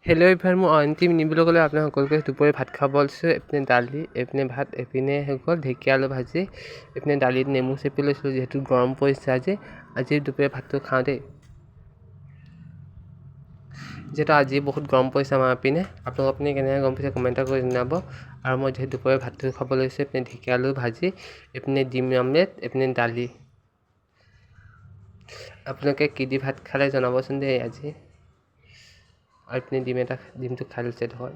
Hello' everyone, মোৰ অন্তিম নিবলৈ গ'লে আপোনাৰ সকলোকে দুপৰীয়া ভাত খাব লৈছোঁ। এইপিনে দালি, এইপিনে ভাত, এইপিনে হৈ গ'ল ঢেকীয়া আলু ভাজি, এইপিনে দালিত নেমু চেপি লৈছিলোঁ যিহেতু গৰম পৰিছে আজি দুপৰীয়া ভাতটো খাওঁ দেই। যিহেতু আজি বহুত গৰম পৰিছে আমাৰ পিনে, আপোনালোকৰ পিনে কেনেকৈ গৰম পৰিছে কমেণ্টত কৰি জনাব। আৰু মই যিহেতু দুপৰীয়া ভাতটো খাব লৈছোঁ, এইপিনে ঢেকীয়া আলু ভাজি, এইপিনে ডিম আমলেট, এইপিনে দালি। আপোনালোকে কি দি ভাত খালে জনাবচোন দেই আজি। আৰু এইপিনে ডিমটো খাই লৈছে ধৰ।